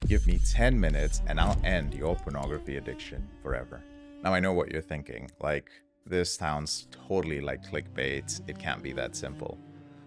Give me 10 minutes and I'll end your pornography addiction forever. Now, I know what you're thinking. Like, this sounds totally like clickbait. It can't be that simple.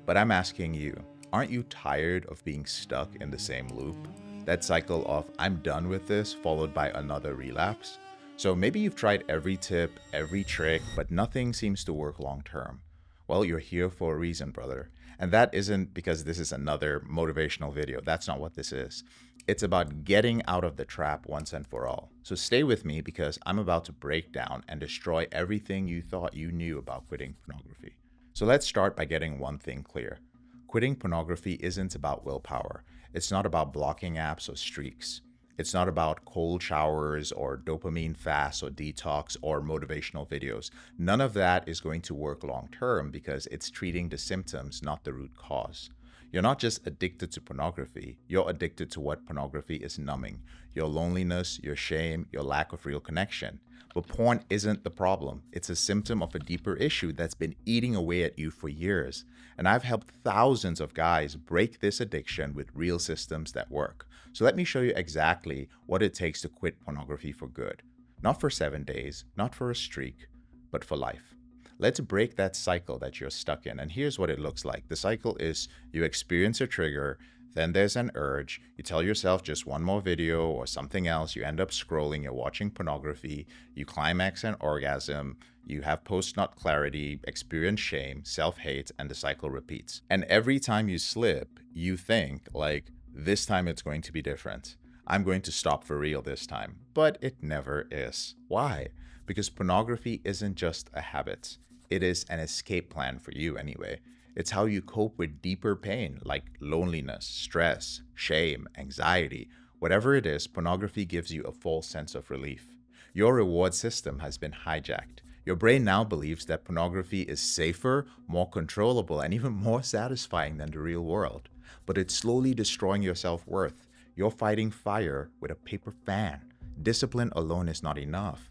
But I'm asking you, aren't you tired of being stuck in the same loop? That cycle of I'm done with this, followed by another relapse? So maybe you've tried every tip, every trick, but nothing seems to work long term. Well, you're here for a reason, brother. And that isn't because this is another motivational video. That's not what this is. It's about getting out of the trap once and for all. So stay with me because I'm about to break down and destroy everything you thought you knew about quitting pornography. So let's start by getting one thing clear. Quitting pornography isn't about willpower. It's not about blocking apps or streaks. It's not about cold showers or dopamine fasts or detox or motivational videos. None of that is going to work long term because it's treating the symptoms, not the root cause. You're not just addicted to pornography, you're addicted to what pornography is numbing. Your loneliness, your shame, your lack of real connection. But porn isn't the problem. It's a symptom of a deeper issue that's been eating away at you for years. And I've helped thousands of guys break this addiction with real systems that work. So let me show you exactly what it takes to quit pornography for good. Not for 7 days, not for a streak, but for life. Let's break that cycle that you're stuck in. And here's what it looks like. The cycle is you experience a trigger, then there's an urge. You tell yourself just one more video or something else. You end up scrolling, you're watching pornography, you climax an orgasm, you have post-nut clarity, experience shame, self-hate, and the cycle repeats. And every time you slip, you think like, this time it's going to be different. I'm going to stop for real this time. But it never is. Why? Because pornography isn't just a habit. It is an escape plan for you anyway. It's how you cope with deeper pain like loneliness, stress, shame, anxiety. Whatever it is, pornography gives you a false sense of relief. Your reward system has been hijacked. Your brain now believes that pornography is safer, more controllable, and even more satisfying than the real world. But it's slowly destroying your self-worth. You're fighting fire with a paper fan. Discipline alone is not enough.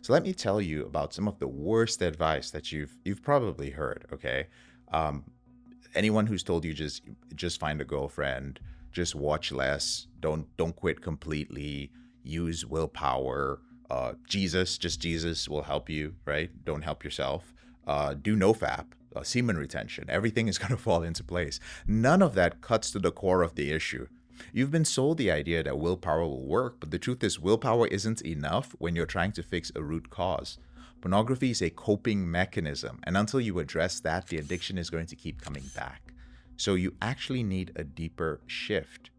So let me tell you about some of the worst advice that you've probably heard, okay? Anyone who's told you just find a girlfriend, just watch less, don't quit completely, use willpower, Jesus will help you, right? Don't help yourself. Do nofap, semen retention. Everything is going to fall into place. None of that cuts to the core of the issue. You've been sold the idea that willpower will work, but the truth is willpower isn't enough when you're trying to fix a root cause. Pornography is a coping mechanism, and until you address that, the addiction is going to keep coming back. So you actually need a deeper shift.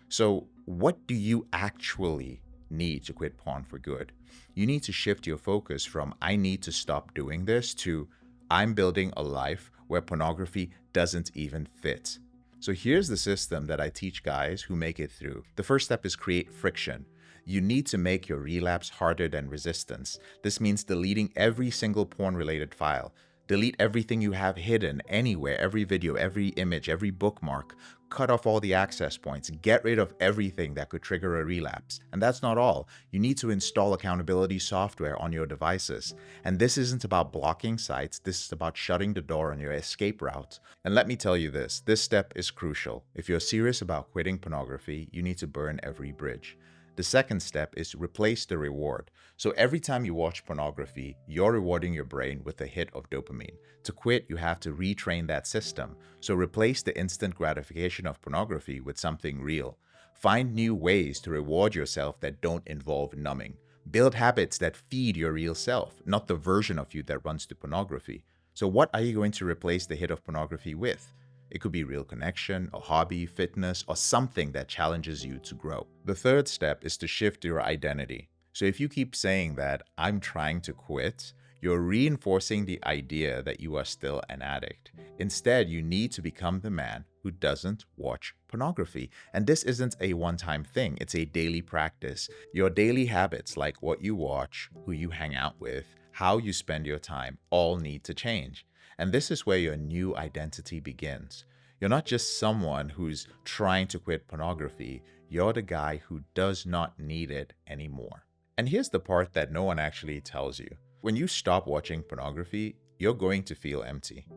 So what do you actually need to quit porn for good? You need to shift your focus from I need to stop doing this to I'm building a life where pornography doesn't even fit. So here's the system that I teach guys who make it through. The first step is create friction. You need to make your relapse harder than resistance. This means deleting every single porn-related file. Delete everything you have hidden anywhere, every video, every image, every bookmark. Cut off all the access points. Get rid of everything that could trigger a relapse. And that's not all. You need to install accountability software on your devices. And this isn't about blocking sites. This is about shutting the door on your escape route. And let me tell you this step is crucial. If you're serious about quitting pornography, you need to burn every bridge. The second step is replace the reward. So every time you watch pornography, you're rewarding your brain with a hit of dopamine. To quit, you have to retrain that system. So replace the instant gratification of pornography with something real. Find new ways to reward yourself that don't involve numbing. Build habits that feed your real self, not the version of you that runs to pornography. So what are you going to replace the hit of pornography with? It could be real connection, a hobby, fitness, or something that challenges you to grow. The third step is to shift your identity. So if you keep saying that I'm trying to quit, you're reinforcing the idea that you are still an addict. Instead, you need to become the man who doesn't watch pornography. And this isn't a one-time thing, it's a daily practice. Your daily habits, like what you watch, who you hang out with, how you spend your time, all need to change. And this is where your new identity begins. You're not just someone who's trying to quit pornography. You're the guy who does not need it anymore. And here's the part that no one actually tells you. When you stop watching pornography, you're going to feel empty.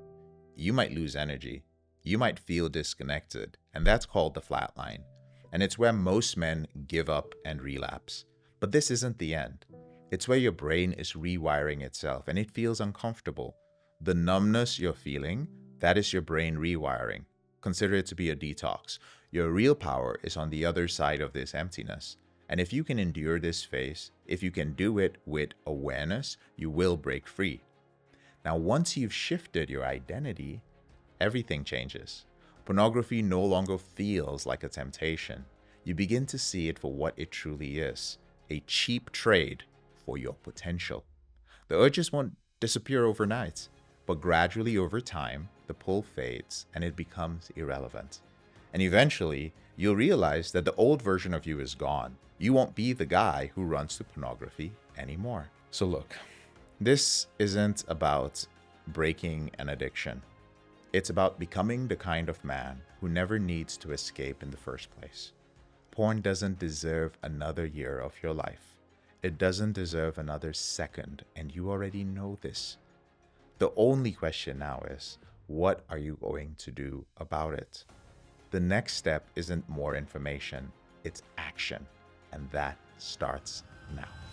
You might lose energy. You might feel disconnected. And that's called the flatline. and it's where most men give up and relapse. But this isn't the end. It's where your brain is rewiring itself and it feels uncomfortable. The numbness you're feeling, that is your brain rewiring. Consider it to be a detox. Your real power is on the other side of this emptiness. And if you can endure this phase, if you can do it with awareness, you will break free. Now, once you've shifted your identity, everything changes. Pornography no longer feels like a temptation. You begin to see it for what it truly is, a cheap trade for your potential. The urges won't disappear overnight, but gradually over time, the pull fades and it becomes irrelevant. And eventually, you'll realize that the old version of you is gone. You won't be the guy who runs to pornography anymore. So look, this isn't about breaking an addiction. It's about becoming the kind of man who never needs to escape in the first place. Porn doesn't deserve another year of your life. It doesn't deserve another second, and you already know this. The only question now is, what are you going to do about it? The next step isn't more information, it's action, and that starts now.